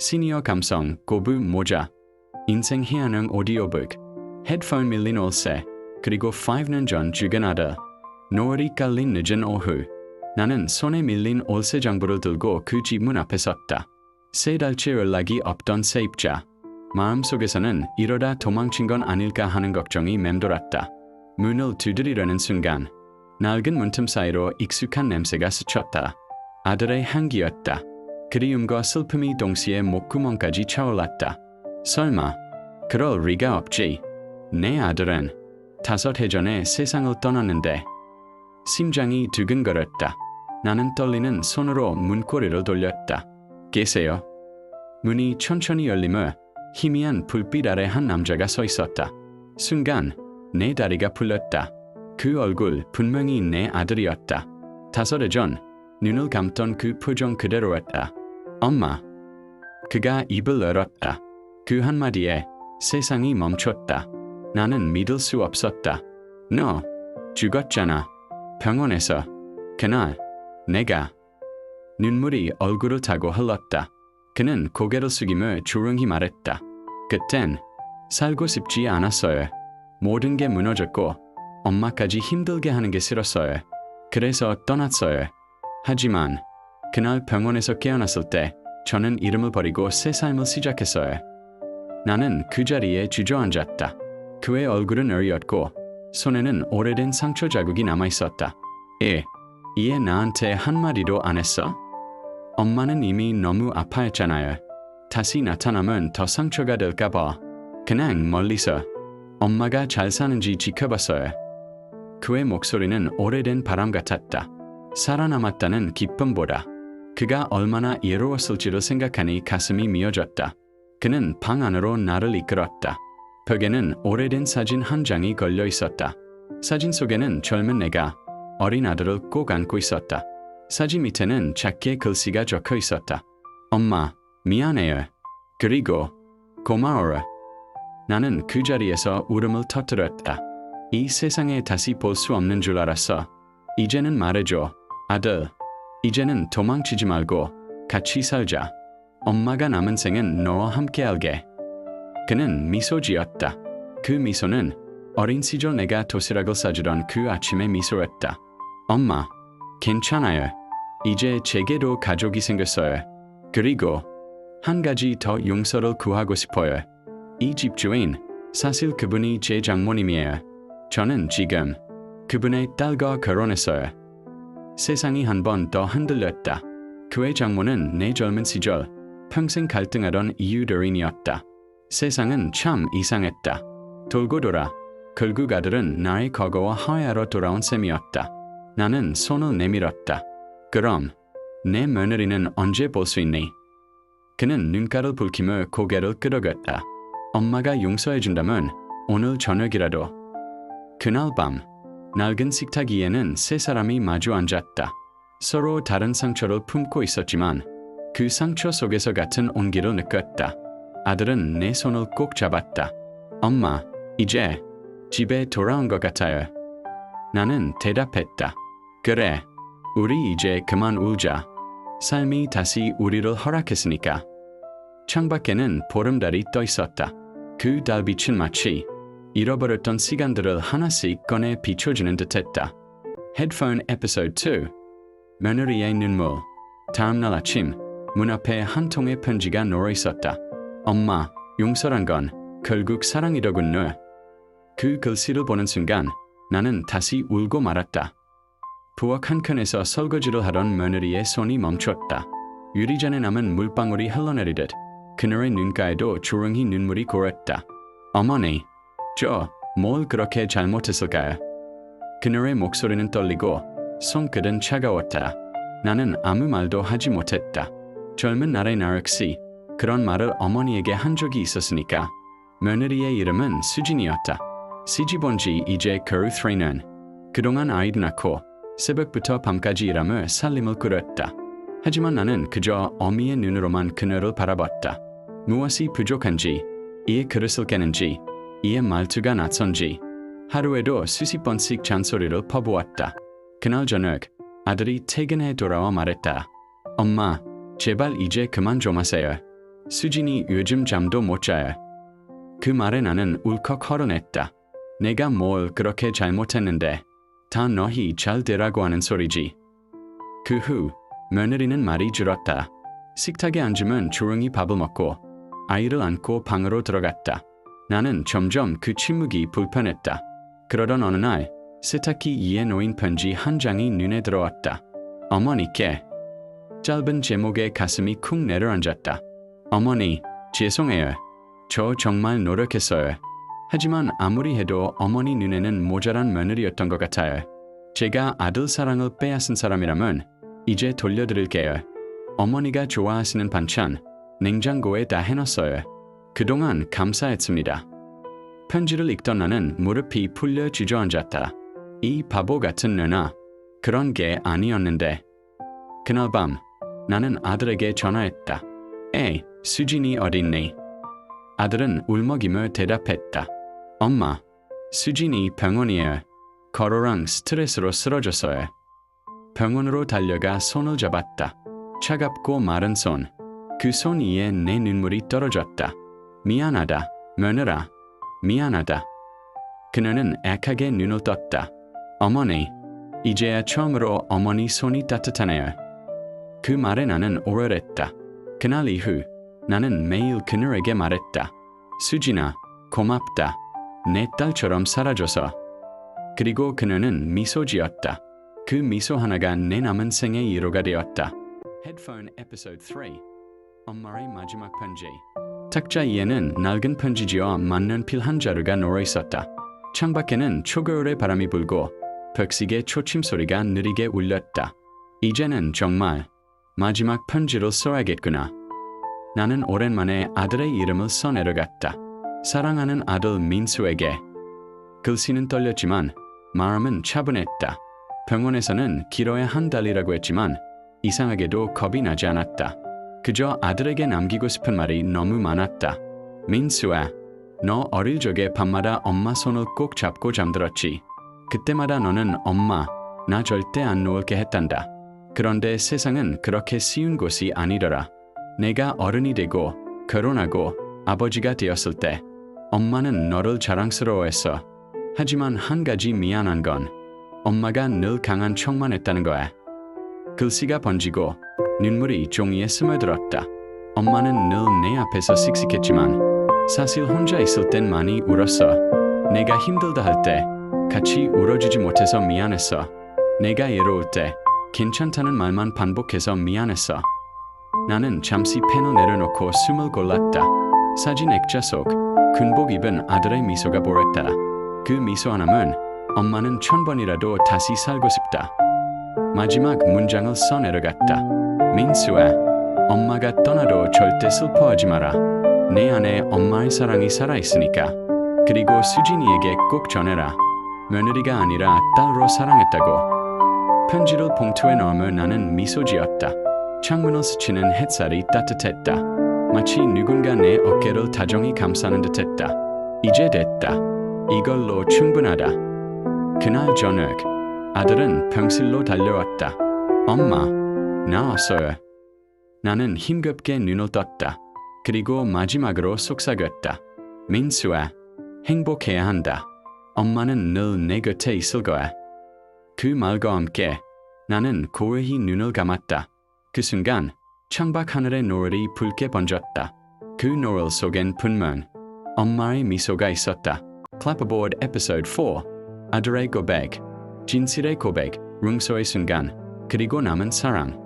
시니어 감성, 고부 모자, 인생 희한한 오디오북, 헤드폰 밀린 올세, 그리고 5년 전 죽은 아들. 노을이 깔린 늦은 오후. 나는 손에 밀린 올세 장부를 들고 그 집 문 앞에 섰다. 3달째 연락이 없던 세입자. 마음속에서는 이러다 도망친 건 아닐까 하는 걱정이 맴돌았다. 문을 두드리려는 순간 낡은 문틈 사이로 익숙한 냄새가 스쳤다. 아들의 향기였다. 그리움과 슬픔이 동시에 목구멍까지 차올랐다. 설마 그럴 리가 없지. 내 아들은 5해 전에 세상을 떠났는데. 심장이 두근거렸다. 나는 떨리는 손으로 문고리를 돌렸다. 계세요? 문이 천천히 열리며 희미한 불빛 아래 한 남자가 서 있었다. 순간 내 다리가 풀렸다. 그 얼굴 분명히 내 아들이었다. 5해 전 눈을 감던 그 표정 그대로였다. 엄마. 그가 입을 열었다. 그 한마디에 세상이 멈췄다. 나는 믿을 수 없었다. 너 죽었잖아. 병원에서. 그날 내가. 눈물이 얼굴을 타고 흘렀다. 그는 고개를 숙이며 조용히 말했다. 그땐 살고 싶지 않았어요. 모든 게 무너졌고 엄마까지 힘들게 하는 게 싫었어요. 그래서 떠났어요. 하지만 그날 병원에서 깨어났을 때 저는 이름을 버리고 새 삶을 시작했어요. 나는 그 자리에 주저앉았다. 그의 얼굴은 어리었고 손에는 오래된 상처 자국이 남아있었다. 이에 나한테 한마디도 안 했어? 엄마는 이미 너무 아파했잖아요. 다시 나타나면 더 상처가 될까봐 그냥 멀리서 엄마가 잘 사는지 지켜봤어요. 그의 목소리는 오래된 바람 같았다. 살아남았다는 기쁨보다 그가 얼마나 예로웠을지를 생각하니 가슴이 미어졌다. 그는 방 안으로 나를 이끌었다. 벽에는 오래된 사진 한 장이 걸려 있었다. 사진 속에는 젊은 내가 어린 아들을 꼭 안고 있었다. 사진 밑에는 작게 글씨가 적혀 있었다. 엄마, 미안해요. 그리고 고마워요. 나는 그 자리에서 울음을 터뜨렸다. 이 세상에 다시 볼 수 없는 줄 알았어. 이제는 말해줘, 아들. 이제는 도망치지 말고 같이 살자. 엄마가 남은 생은 너와 함께할게. 그는 미소 지었다. 그 미소는 어린 시절 내가 도시락을 싸주던 그 아침의 미소였다. 엄마, 괜찮아요. 이제 제게도 가족이 생겼어요. 그리고 한 가지 더 용서를 구하고 싶어요. 이 집주인, 사실 그분이 제 장모님이에요. 저는 지금 그분의 딸과 결혼했어요. 세상이 한 번 더 흔들렸다. 그의 장모는 내 젊은 시절 평생 갈등하던 이유들이었다. 세상은 참 이상했다. 돌고 돌아 결국 아들은 나의 과거와 화해하러 돌아온 셈이었다. 나는 손을 내밀었다. 그럼 내 며느리는 언제 볼 수 있니? 그는 눈가를 붉히며 고개를 끄덕였다. 엄마가 용서해준다면 오늘 저녁이라도. 그날 밤 낡은 식탁 위에는 세 사람이 마주 앉았다. 서로 다른 상처를 품고 있었지만 그 상처 속에서 같은 온기를 느꼈다. 아들은 내 손을 꼭 잡았다. 엄마, 이제 집에 돌아온 것 같아요. 나는 대답했다. 그래, 우리 이제 그만 울자. 삶이 다시 우리를 허락했으니까. 창밖에는 보름달이 떠 있었다. 그 달빛은 마치 잃어버렸던 시간들을 하나씩 꺼내 비춰주는 듯했다. 헤드폰 에피소드 2. 며느리의 눈물. 다음날 아침 문 앞에 한 통의 편지가 놓여 있었다. 엄마, 용서란 건 결국 사랑이더군요. 그 글씨를 보는 순간 나는 다시 울고 말았다. 부엌 한켠에서 설거지를 하던 며느리의 손이 멈췄다. 유리잔에 남은 물방울이 흘러내리듯 그녀의 눈가에도 조용히 눈물이 고였다. 어머니, 저 뭘 그렇게 잘못했을까요? 그녀의 목소리는 떨리고 손끝은 차가웠다. 나는 아무 말도 하지 못했다. 젊은 날의 나 역시 그런 말을 어머니에게 한 적이 있었으니까. 며느리의 이름은 수진이었다. 시집 온 지 이제 겨우 3년. 그동안 아이도 낳고 새벽부터 밤까지 일하며 살림을 꾸렸다. 하지만 나는 그저 어미의 눈으로만 그녀를 바라봤다. 무엇이 부족한지, 이의 그릇을 깨는지, 이의 말투가 낯선지 하루에도 수십 번씩 잔소리를 퍼부었다. 그날 저녁 아들이 퇴근해 돌아와 말했다. 엄마, 제발 이제 그만 좀 하세요. 수진이 요즘 잠도 못 자요. 그 말에 나는 울컥 헐어냈다. 내가 뭘 그렇게 잘못했는데 다 너희 잘 되라고 하는 소리지. 그 후 며느리는 말이 줄었다. 식탁에 앉으면 조용히 밥을 먹고 아이를 안고 방으로 들어갔다. 나는 점점 그 침묵이 불편했다. 그러던 어느 날 세탁기 위에 놓인 편지 한 장이 눈에 들어왔다. 어머니께. 짧은 제목에 가슴이 쿵 내려앉았다. 어머니, 죄송해요. 저 정말 노력했어요. 하지만 아무리 해도 어머니 눈에는 모자란 며느리였던 것 같아요. 제가 아들 사랑을 빼앗은 사람이라면 이제 돌려드릴게요. 어머니가 좋아하시는 반찬 냉장고에 다 해놨어요. 그동안 감사했습니다. 편지를 읽던 나는 무릎이 풀려 주저앉았다. 이 바보 같은 누나, 그런 게 아니었는데. 그날 밤 나는 아들에게 전화했다. 에이, 수진이 어딨니? 아들은 울먹이며 대답했다. 엄마, 수진이 병원이에요. 거로랑 스트레스로 쓰러졌어요. 병원으로 달려가 손을 잡았다. 차갑고 마른 손. 그 손 위에 내 눈물이 떨어졌다. 미안하다, 며느라. 미안하다. 그녀는 약하게 눈을 떴다. 어머니, 이제야 처음으로 어머니 손이 따뜻하네요. 그 말에 나는 오열했다. 그날 이후 나는 매일 그녀에게 말했다. 수진아, 고맙다. 내 딸처럼 살아줘서. 그리고 그녀는 미소 지었다. 그 미소 하나가 내 남은 생의 위로가 되었다. 헤드폰 에피소드 3. 엄마의 마지막 편지. 탁자 위에는 낡은 편지지와 만년필 한 자루가 놓여 있었다. 창밖에는 초겨울의 바람이 불고 벽식의 초침 소리가 느리게 울렸다. 이제는 정말 마지막 편지를 써야겠구나. 나는 오랜만에 아들의 이름을 써내려갔다. 사랑하는 아들 민수에게. 글씨는 떨렸지만 마음은 차분했다. 병원에서는 길어야 한 달이라고 했지만 이상하게도 겁이 나지 않았다. 그저 아들에게 남기고 싶은 말이 너무 많았다. 민수아, 너 어릴 적에 밤마다 엄마 손을 꼭 잡고 잠들었지. 그때마다 너는 엄마, 나 절대 안 놓을게 했단다. 그런데 세상은 그렇게 쉬운 곳이 아니더라. 내가 어른이 되고 결혼하고 아버지가 되었을 때 엄마는 너를 자랑스러워했어. 하지만 한 가지 미안한 건 엄마가 늘 강한 척만 했다는 거야. 글씨가 번지고 눈물이 종이에 스며들었다. 엄마는 늘 내 앞에서 씩씩했지만 사실 혼자 있을 땐 많이 울었어. 내가 힘들다 할 때 같이 울어주지 못해서 미안했어. 내가 외로울 때 괜찮다는 말만 반복해서 미안했어. 나는 잠시 펜을 내려놓고 숨을 골랐다. 사진 액자 속 군복 입은 아들의 미소가 보였다. 그 미소 하나면 엄마는 1000번이라도 다시 살고 싶다. 마지막 문장을 써내려갔다. 민수아, 엄마가 떠나도 절대 슬퍼하지 마라. 내 안에 엄마의 사랑이 살아있으니까. 그리고 수진이에게 꼭 전해라. 며느리가 아니라 딸로 사랑했다고. 편지를 봉투에 넣으며 나는 미소 지었다. 창문을 스치는 햇살이 따뜻했다. 마치 누군가 내 어깨를 다정히 감싸는 듯했다. 이제 됐다. 이걸로 충분하다. 그날 저녁 아들은 병실로 달려왔다. 엄마, 나왔어요. 나는 힘겹게 눈을 떴다. 그리고 마지막으로 속삭였다. 민수아, 행복해야 한다. 엄마는 늘 내 곁에 있을 거야. 그 말과 함께 나는 고요히 눈을 감았다. 그 순간 창밖 하늘의 노을이 붉게 번졌다. 그 노을 속엔 분명 엄마의 미소가 있었다. Clapperboard Episode 4. 아들의 고백. 진실의 고백, 룽소의 순간, 그리고 남은 사랑.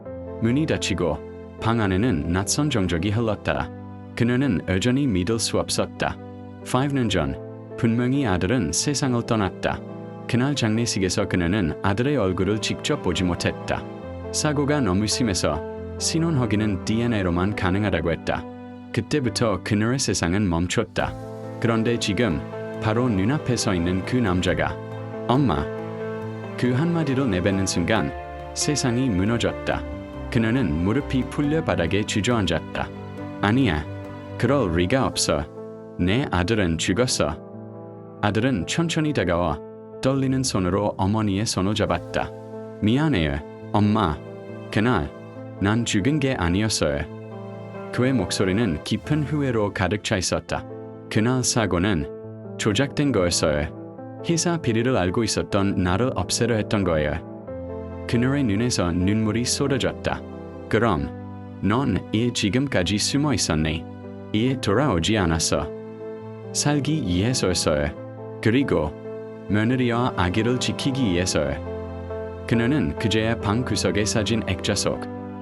문이 닫히고 방 안에는 낯선 정적이 흘렀다. 그녀는 여전히 믿을 수 없었다. 5년 전 분명히 아들은 세상을 떠났다. 그날 장례식에서 그녀는 아들의 얼굴을 직접 보지 못했다. 사고가 너무 심해서 신원 확인은 DNA로만 가능하다고 했다. 그때부터 그녀의 세상은 멈췄다. 그런데 지금 바로 눈앞에 서 있는 그 남자가 엄마. 그 한마디를 내뱉는 순간 세상이 무너졌다. 그녀는 무릎이 풀려 바닥에 주저앉았다. 아니야, 그럴 리가 없어. 내 아들은 죽었어. 아들은 천천히 다가와 떨리는 손으로 어머니의 손을 잡았다. 미안해요, 엄마. 그날 난 죽은 게 아니었어요. 그의 목소리는 깊은 후회로 가득 차 있었다. 그날 사고는 조작된 거였어요. 회사 비리를 알고 있었던 나를 없애려 했던 거예요. 그녀의 눈에서 눈물이 쏟아졌다. 그럼 넌 왜 지금까지 숨어 있었니? 왜 돌아오지 않았어? 살기 위해서였어요. 그리고 며느리와 아기를 지키기 위해서요. 그녀는 그제야 방 구석에 사진 액자 속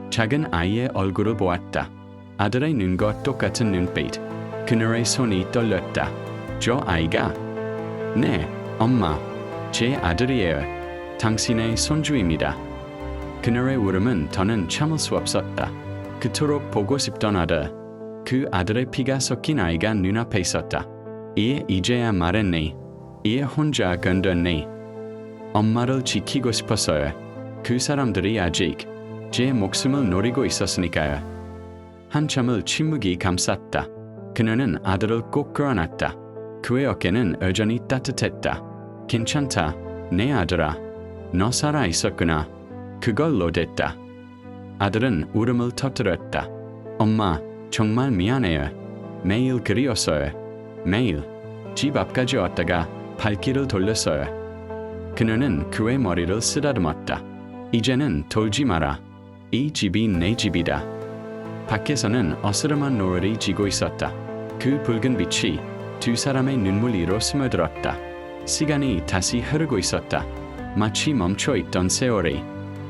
작은 아이의 얼굴을 보았다. 아들의 눈과 똑같은 눈빛. 그녀의 손이 떨렸다. 저 아이가? 네, 엄마. 제 아들이에요. 당신의 손주입니다. 그녀의 울음은 더는 참을 수 없었다. 그토록 보고 싶던 아들. 그 아들의 피가 섞인 아이가 눈앞에 있었다. 이제야 말했니? 혼자 건졌니? 엄마를 지키고 싶었어요. 그 사람들이 아직 제 목숨을 노리고 있었으니까요. 한참을 침묵이 감쌌다. 그녀는 아들을 꼭 끌어안았다. 그의 어깨는 여전히 따뜻했다. 괜찮다, 내 아들아. 너 살아 있었구나. 그걸로 됐다. 아들은 울음을 터뜨렸다. 엄마, 정말 미안해요. 매일 그리웠어요. 매일 집 앞까지 왔다가 발길을 돌렸어요. 그녀는 그의 머리를 쓰다듬었다. 이제는 돌지 마라. 이 집이 내 집이다. 밖에서는 어스름한 노을이 지고 있었다. 그 붉은 빛이 두 사람의 눈물 위로 스며들었다. 시간이 다시 흐르고 있었다. 마치 멈춰있던 세월이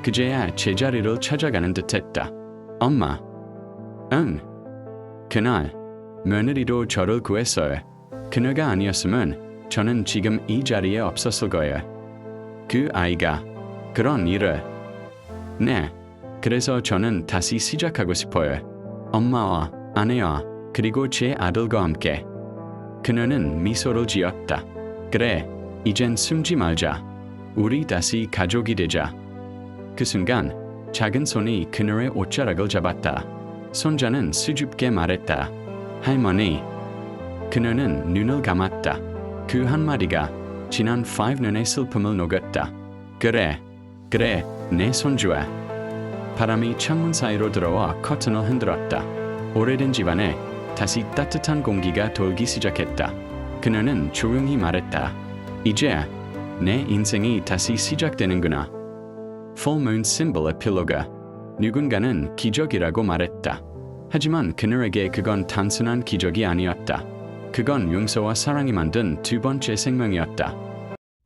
그제야 제자리를 찾아가는 듯했다. 엄마. 응. 그날 며느리도 저를 구했어요. 그녀가 아니었으면 저는 지금 이 자리에 없었을 거예요. 그 아이가 그런 일을. 네. 그래서 저는 다시 시작하고 싶어요. 엄마와 아내와 그리고 제 아들과 함께. 그녀는 미소를 지었다. 그래, 이젠 숨지 말자. 우리 다시 가족이 되자. 그 순간 작은 손이 그녀의 옷자락을 잡았다. 손자는 수줍게 말했다. 할머니. 그녀는 눈을 감았다. 그 한마디가 지난 5년의 슬픔을 녹였다. 그래, 내 손주야. 바람이 창문 사이로 들어와 커튼을 흔들었다. 오래된 집안에 다시 따뜻한 공기가 돌기 시작했다. 그녀는 조용히 말했다. 이제 내 인생이 다시 시작되는구나. Full Moon Symbol 에필로그. 누군가는 기적이라고 말했다. 하지만 그녀에게 그건 단순한 기적이 아니었다. 그건 용서와 사랑이 만든 두 번째 생명이었다.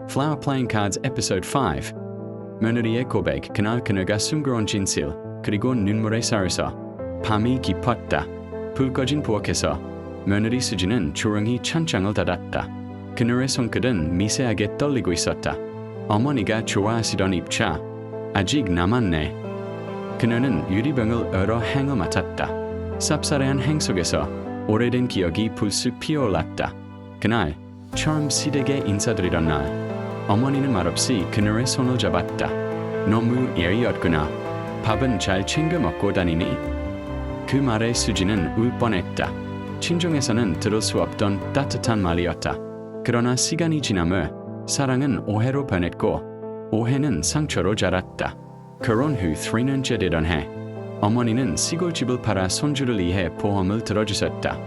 Flower Playing Cards Episode 5. 며느리의 고백, 그날 그녀가 숨겨온 진실, 그리고 눈물의 서에서 밤이 깊었다. 불 꺼진 부엌에서 며느리 수지는 조용히 찬장을 닫았다. 그녀의 손끝은 미세하게 떨리고 있었다. 어머니가 좋아하시던 입차, 아직 남았네. 그녀는 유리병을 열어 향을 맡았다. 쌉싸래한 향 속에서 오래된 기억이 불쑥 피어올랐다. 그날 처음 시댁에 인사드리던 날, 어머니는 말없이 그녀의 손을 잡았다. 너무 예리였구나. 밥은 잘 챙겨 먹고 다니니? 그 말에 수지는 울 뻔했다. 친정에서는 들을 수 없던 따뜻한 말이었다. 그러나 시간이 지나며 사랑은 오해로 변했고 오해는 상처로 자랐다. 결혼 후 3년째 되던 해, 어머니는 시골집을 팔아 손주를 위해 보험을 들어주셨다.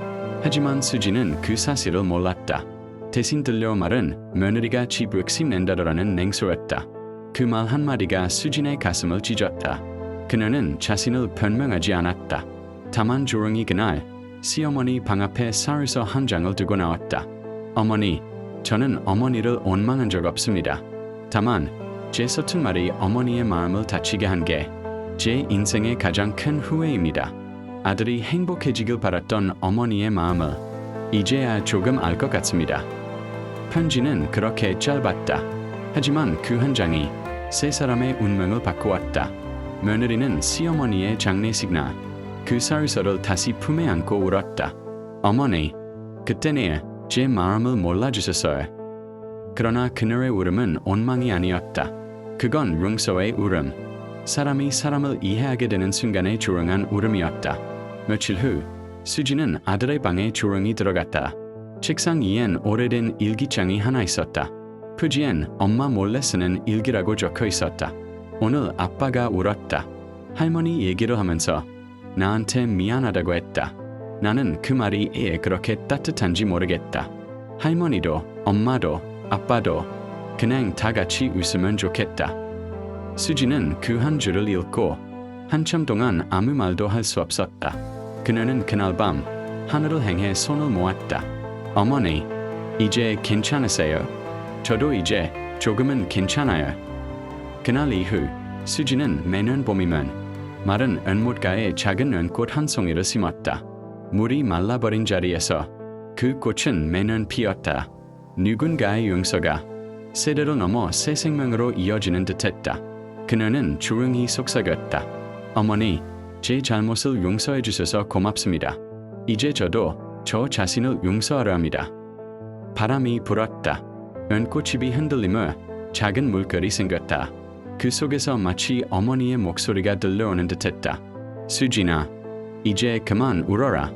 하지만 수지는 그 사실을 몰랐다. 대신 들려온 말은 며느리가 집 욕심낸다더라는 냉소였다. 그 말 한마디가 수진의 가슴을 찢었다. 그녀는 자신을 변명하지 않았다. 다만 조용히 그날 시어머니 방 앞에 쌀서 한 장을 두고 나왔다. 어머니, 저는 어머니를 원망한 적 없습니다. 다만 제 서툰 말이 어머니의 마음을 다치게 한 게 제 인생의 가장 큰 후회입니다. 아들이 행복해지길 바랐던 어머니의 마음을 이제야 조금 알 것 같습니다. 편지는 그렇게 짧았다. 하지만 그 한 장이 세 사람의 운명을 바꾸었다. 며느리는 시어머니의 장례식 날 그 쌀서를 다시 품에 안고 울었다. 어머니, 그때는 제 마음을 몰라주셨어요. 그러나 그녀의 울음은 원망이 아니었다. 그건 용서의 울음. 사람이 사람을 이해하게 되는 순간의 조용한 울음이었다. 며칠 후 수지는 아들의 방에 조용히 들어갔다. 책상 위엔 오래된 일기장이 하나 있었다. 표지엔 엄마 몰래 쓰는 일기라고 적혀 있었다. 오늘 아빠가 울었다. 할머니 얘기를 하면서 나한테 미안하다고 했다. 나는 그 말이 왜 그렇게 따뜻한지 모르겠다. 할머니도, 엄마도, 아빠도 그냥 다 같이 웃으면 좋겠다. 수지는 그 한 줄을 읽고 한참 동안 아무 말도 할 수 없었다. 그녀는 그날 밤 하늘을 향해 손을 모았다. 어머니, 이제 괜찮으세요? 저도 이제 조금은 괜찮아요. 그날 이후 수지는 매년 봄이면 마른 연못가에 작은 연꽃 한 송이를 심었다. 물이 말라버린 자리에서 그 꽃은 매년 피었다. 누군가의 용서가 세대를 넘어 새 생명으로 이어지는 듯했다. 그녀는 조용히 속삭였다. 어머니, 제 잘못을 용서해 주셔서 고맙습니다. 이제 저도 저 자신을 용서하려 합니다. 바람이 불었다. 연꽃잎이 흔들리며 작은 물결이 생겼다. 그 속에서 마치 어머니의 목소리가 들려오는 듯했다. 수진아, 이제 그만 울어라.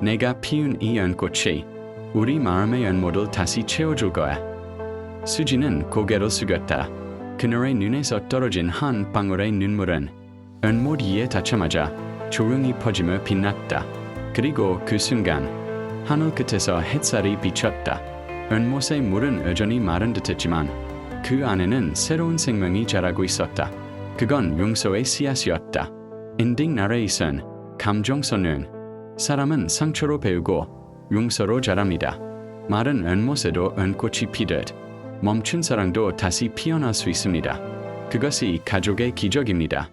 내가 피운 이 연꽃이 우리 마음의 연못을 다시 채워줄 거야. 수진은 고개를 숙였다. 그녀의 눈에서 떨어진 한 방울의 눈물은 연못 위에 닿자마자 조용히 퍼지며 빛났다. 그리고 그 순간 하늘 끝에서 햇살이 비쳤다. 연못의 물은 여전히 마른 듯했지만 그 안에는 새로운 생명이 자라고 있었다. 그건 용서의 씨앗이었다. 엔딩 나레이션, 감정선은 사람은 상처로 배우고 용서로 자랍니다. 마른 연못에도 연꽃이 피듯 멈춘 사랑도 다시 피어날 수 있습니다. 그것이 가족의 기적입니다.